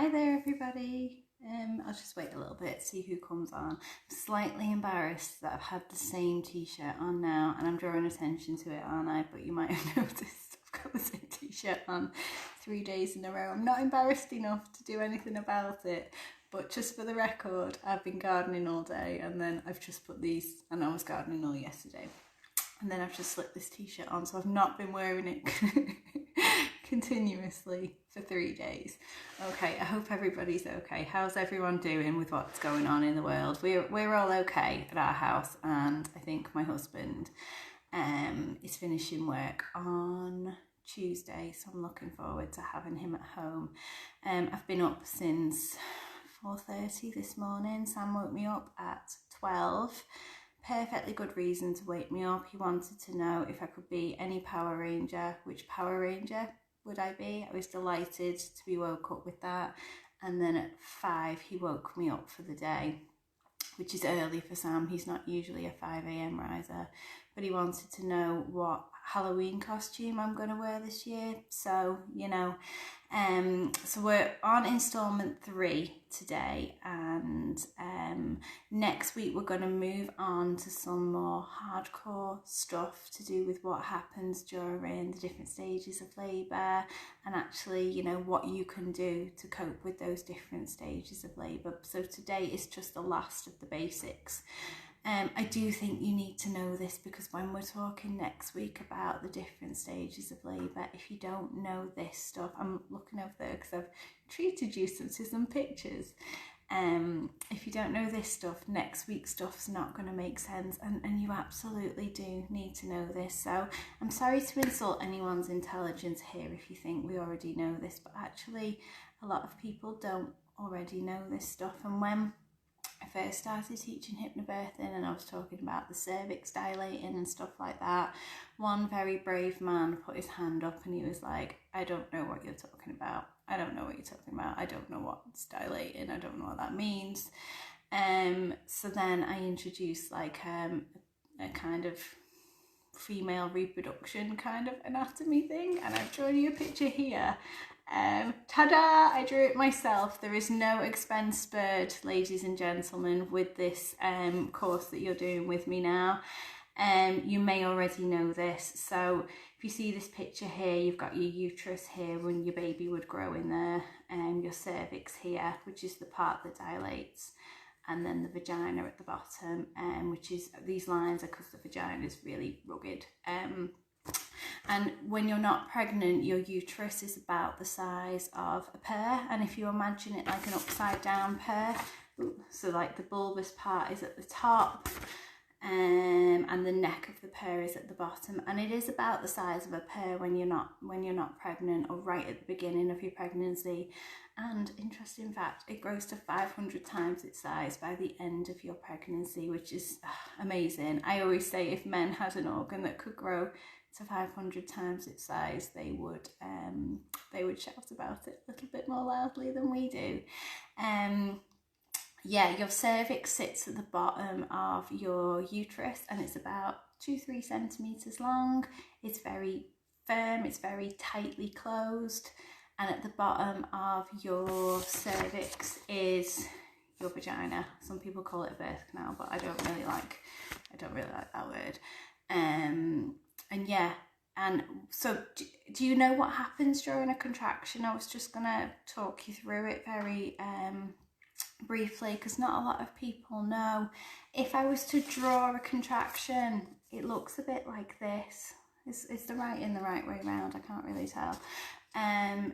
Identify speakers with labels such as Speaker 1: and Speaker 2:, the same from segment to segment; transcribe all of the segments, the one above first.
Speaker 1: Hi there everybody. I'll just wait a little bit, see who comes on. I'm slightly embarrassed that I've had the same t-shirt on now and I'm drawing attention to it, aren't I? But you might have noticed I've got the same t-shirt on 3 days in a row. I'm not embarrassed enough to do anything about it, but just for the record, I've been gardening all day and then I've just put these, and I was gardening all yesterday, and then I've just slipped this t-shirt on, so I've not been wearing it continuously for 3 days. Okay, I hope everybody's okay. How's everyone doing with what's going on in the world? We're all okay at our house, and I think my husband is finishing work on Tuesday, so I'm looking forward to having him at home. I've been up since 4:30 this morning. Sam woke me up at 12. Perfectly good reason to wake me up. He wanted to know if I could be any Power Ranger, which Power Ranger would I be? I was delighted to be woke up with that. And then at 5 he woke me up for the day, which is early for Sam. He's not usually a 5 a.m. riser, but he wanted to know what Halloween costume I'm going to wear this year. So, so we're on installment 3 today, and next week we're going to move on to some more hardcore stuff to do with what happens during the different stages of labour, and actually, what you can do to cope with those different stages of labour. So today is just the last of the basics. I do think you need to know this, because when we're talking next week about the different stages of labour, if you don't know this stuff, I'm looking over there because I've treated you to some pictures. If you don't know this stuff, next week's stuff's not going to make sense, and you absolutely do need to know this. So I'm sorry to insult anyone's intelligence here if you think we already know this, but actually a lot of people don't already know this stuff. And when I first started teaching hypnobirthing and I was talking about the cervix dilating and stuff like that, one very brave man put his hand up and he was like, I don't know what you're talking about. I don't know what you're talking about. I don't know what's dilating. I don't know what that means. So then I introduced like a kind of female reproduction kind of anatomy thing, and I've drawn you a picture here. Ta-da! I drew it myself. There is no expense spared, ladies and gentlemen, with this course that you're doing with me now. You may already know this. So if you see this picture here, you've got your uterus here when your baby would grow in there, and your cervix here, which is the part that dilates, and then the vagina at the bottom, which is, these lines are because the vagina is really rugged. And when you're not pregnant, your uterus is about the size of a pear, and if you imagine it like an upside down pear, so like the bulbous part is at the top, and the neck of the pear is at the bottom, and it is about the size of a pear when you're not pregnant, or right at the beginning of your pregnancy. And interesting fact, it grows to 500 times its size by the end of your pregnancy, which is amazing. I always say if men had an organ that could grow to 500 times its size, they would shout about it a little bit more loudly than we do. Your cervix sits at the bottom of your uterus, and it's about 2-3 centimeters long. It's very firm, it's very tightly closed, and at the bottom of your cervix is your vagina. Some people call it a birth canal, but I don't really like that word. And so do you know what happens during a contraction? I was just gonna talk you through it very briefly, because not a lot of people know. If I was to draw a contraction, it looks a bit like this. Is the writing the right way around? I can't really tell.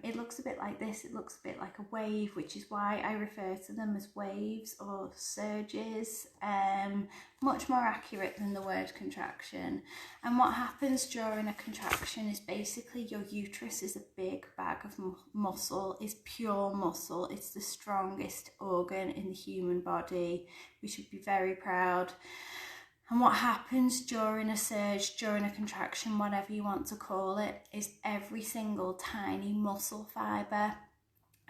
Speaker 1: It looks a bit like this. It looks a bit like a wave, which is why I refer to them as waves or surges. Much more accurate than the word contraction. And what happens during a contraction is basically your uterus is a big bag of muscle. It's pure muscle. It's the strongest organ in the human body. We should be very proud. And what happens during a surge, during a contraction, whatever you want to call it, is every single tiny muscle fibre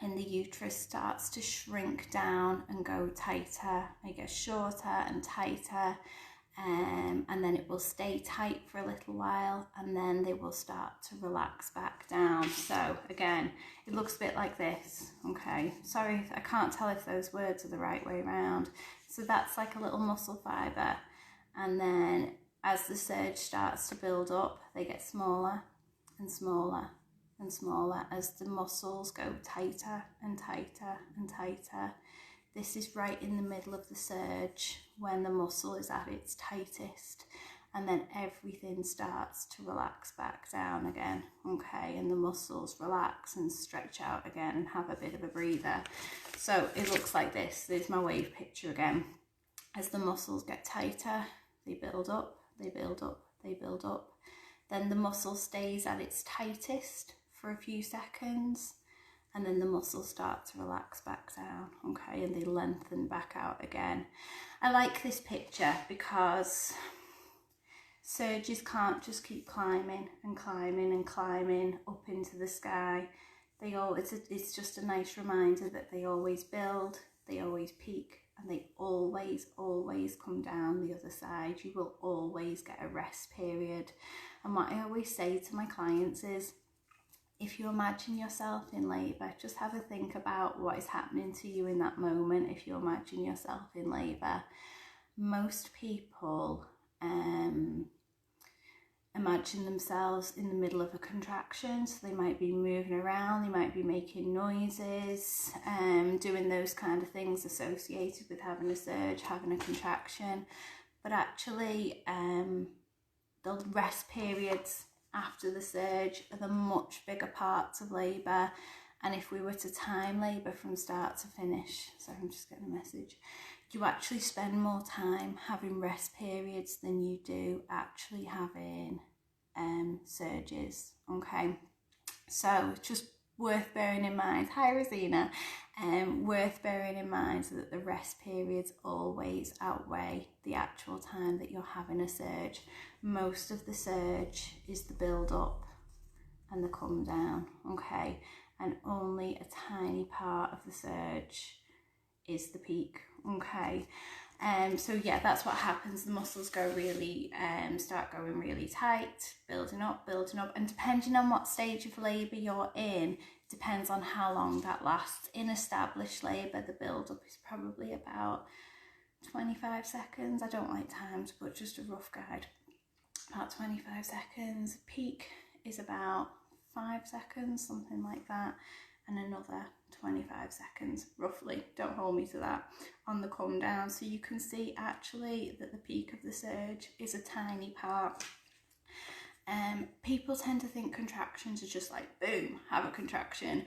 Speaker 1: in the uterus starts to shrink down and go tighter. It gets shorter and tighter. and then it will stay tight for a little while, and then they will start to relax back down. So again, it looks a bit like this. Okay, sorry, I can't tell if those words are the right way around. So that's like a little muscle fibre, and then as the surge starts to build up, they get smaller and smaller and smaller as the muscles go tighter and tighter and tighter. This is right in the middle of the surge when the muscle is at its tightest, and then everything starts to relax back down again. Okay, and the muscles relax and stretch out again and have a bit of a breather. So it looks like this. There's my wave picture again. As the muscles get tighter, they build up, they build up, they build up. Then the muscle stays at its tightest for a few seconds, and then the muscles start to relax back down, okay, and they lengthen back out again. I like this picture because surges can't just keep climbing and climbing and climbing up into the sky. It's just a nice reminder that they always build, they always peak, and they always come down the other side. You will always get a rest period. And what I always say to my clients is, if you imagine yourself in labour, just have a think about what is happening to you in that moment. If you imagine yourself in labour, most people imagine themselves in the middle of a contraction. So they might be moving around, they might be making noises, doing those kind of things associated with having a surge, having a contraction. But actually, the rest periods after the surge are the much bigger parts of labour. And if we were to time labour from start to finish, sorry, I'm just getting a message, you actually spend more time having rest periods than you do actually having surges. Okay, so just worth bearing in mind. Hi Rosina. Worth bearing in mind that the rest periods always outweigh the actual time that you're having a surge. Most of the surge is the build up and the come down, okay, and only a tiny part of the surge is the peak, okay. So yeah, that's what happens. The muscles go really start going really tight, building up, and depending on what stage of labour you're in, depends on how long that lasts. In established labour, the build up is probably about 25 seconds. I don't like times, but just a rough guide, about 25 seconds. Peak is about 5 seconds, something like that, and another 25 seconds roughly, don't hold me to that, on the come down. So you can see actually that the peak of the surge is a tiny part. People tend to think contractions are just like boom, have a contraction,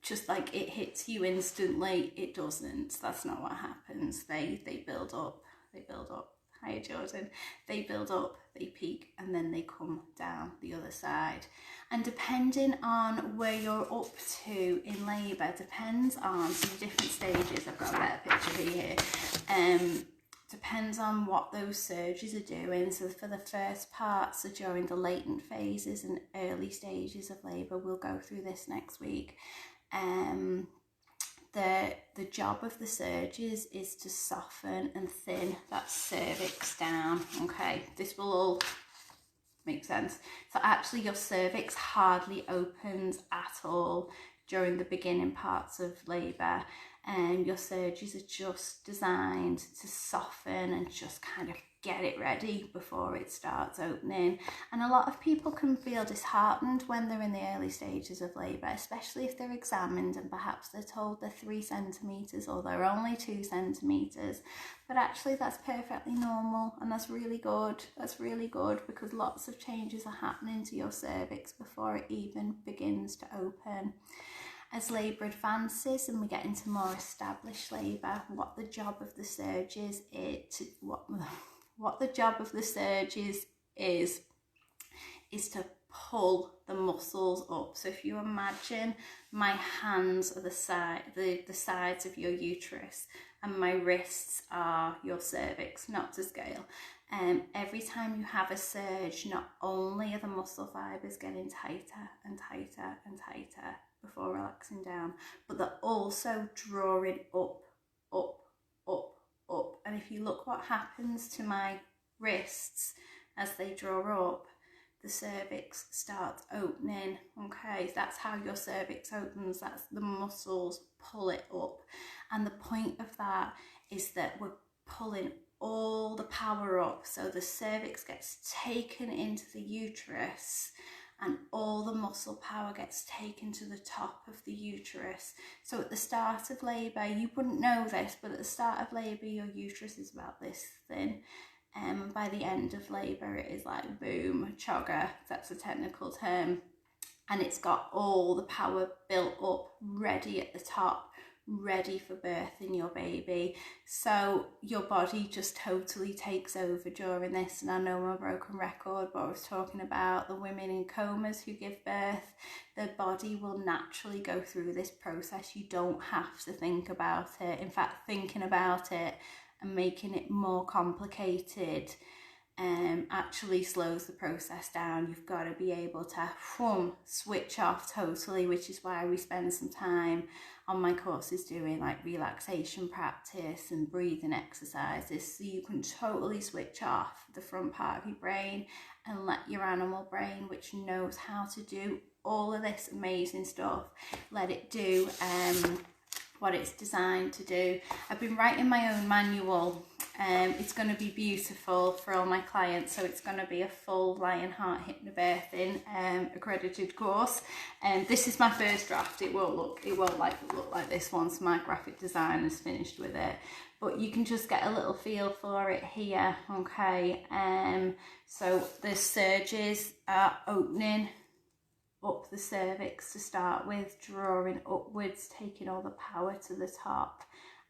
Speaker 1: just like it hits you instantly. It doesn't. That's not what happens. They build up, they build up. Hiya Jordan. They build up, they peak, and then they come down the other side. And depending on where you're up to in labour, depends on some different stages. I've got a better picture here. Depends on what those surges are doing. So for the first part, so during the latent phases and early stages of labour, we'll go through this next week. The job of the surges is to soften and thin that cervix down. Okay, this will all make sense. So actually your cervix hardly opens at all during the beginning parts of labour, and your surges are just designed to soften and just kind of get it ready before it starts opening. And a lot of people can feel disheartened when they're in the early stages of labour, especially if they're examined and perhaps they're told they're 3 centimetres or they're only 2 centimetres. But actually that's perfectly normal, and that's really good. That's really good, because lots of changes are happening to your cervix before it even begins to open. As labour advances and we get into more established labour, what the job of the surge is to pull the muscles up. So if you imagine my hands are the sides of your uterus, and my wrists are your cervix, not to scale. Every time you have a surge, not only are the muscle fibres getting tighter and tighter and tighter before relaxing down, but they're also drawing up, up, up, up. And if you look what happens to my wrists, as they draw up, the cervix starts opening. Okay, that's how your cervix opens. That's the muscles pull it up, and the point of that is that we're pulling all the power up, so the cervix gets taken into the uterus and all the muscle power gets taken to the top of the uterus. So at the start of labour, you wouldn't know this, but at the start of labour your uterus is about this thin. And by the end of labour it is like boom, chogger, that's a technical term, and it's got all the power built up, ready at the top, ready for birthing your baby. So your body just totally takes over during this. And I know I'm a broken record, but I was talking about the women in comas who give birth. Their body will naturally go through this process. You don't have to think about it. In fact, thinking about it and making it more complicated actually slows the process down. You've got to be able to switch off totally, which is why we spend some time on my courses doing like relaxation practice and breathing exercises, so you can totally switch off the front part of your brain and let your animal brain, which knows how to do all of this amazing stuff, let it do what it's designed to do. I've been writing my own manual. It's going to be beautiful for all my clients, so it's going to be a full Lionheart hypnobirthing accredited course. And this is my first draft. It won't look like this once my graphic designer's finished with it, but you can just get a little feel for it here. Okay, so the surges are opening up the cervix to start with, drawing upwards, taking all the power to the top.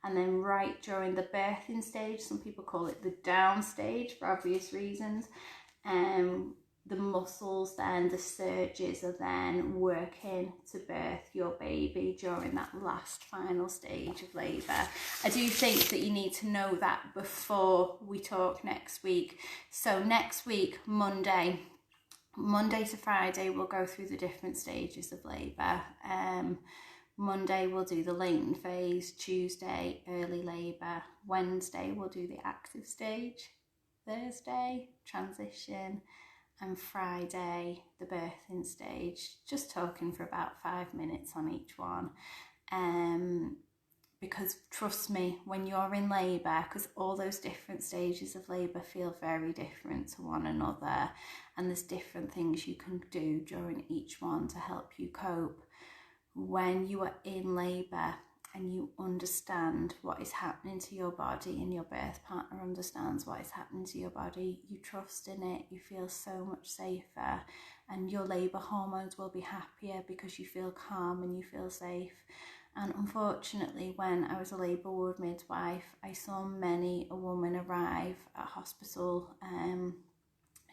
Speaker 1: And then right during the birthing stage, some people call it the down stage for obvious reasons, the muscles then, the surges are then working to birth your baby during that last final stage of labour. I do think that you need to know that before we talk next week. So next week, Monday to Friday, we'll go through the different stages of labour. Monday we'll do the latent phase, Tuesday early labour, Wednesday we'll do the active stage, Thursday transition, and Friday the birthing stage. Just talking for about 5 minutes on each one. Because trust me, when you're in labour, because all those different stages of labour feel very different to one another, and there's different things you can do during each one to help you cope. When you are in labour and you understand what is happening to your body and your birth partner understands what is happening to your body, you trust in it, you feel so much safer, and your labour hormones will be happier because you feel calm and you feel safe. And unfortunately, when I was a labour ward midwife, I saw many a woman arrive at hospital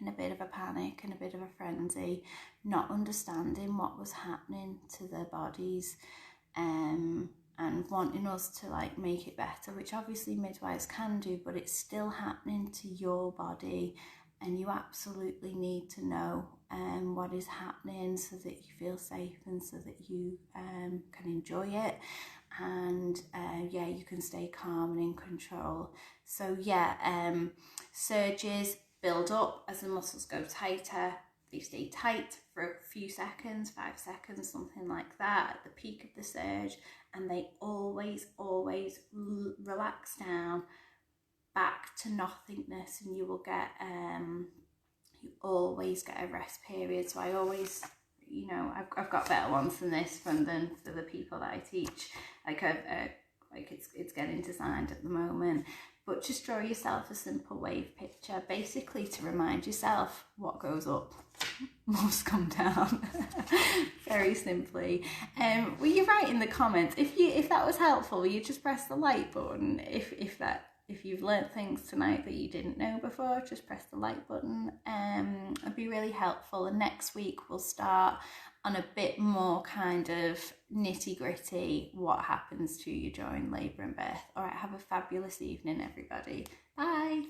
Speaker 1: in a bit of a panic and a bit of a frenzy, not understanding what was happening to their bodies, and wanting us to like make it better, which obviously midwives can do, but it's still happening to your body, and you absolutely need to know what is happening so that you feel safe and so that you can enjoy it, and you can stay calm and in control. So surges build up as the muscles go tighter. They stay tight for a few seconds, 5 seconds, something like that at the peak of the surge, and they always relax down back to nothingness, and you will get you always get a rest period. So I always, I've got better ones than this for the people that I teach. Like it's getting designed at the moment. But just draw yourself a simple wave picture, basically to remind yourself what goes up must come down. Very simply. Will you write in the comments if that was helpful? Will you just press the like button? If you've learnt things tonight that you didn't know before, just press the like button. It'd be really helpful. And next week we'll start on a bit more kind of nitty-gritty what happens to you during labour and birth. All right, have a fabulous evening, everybody. Bye.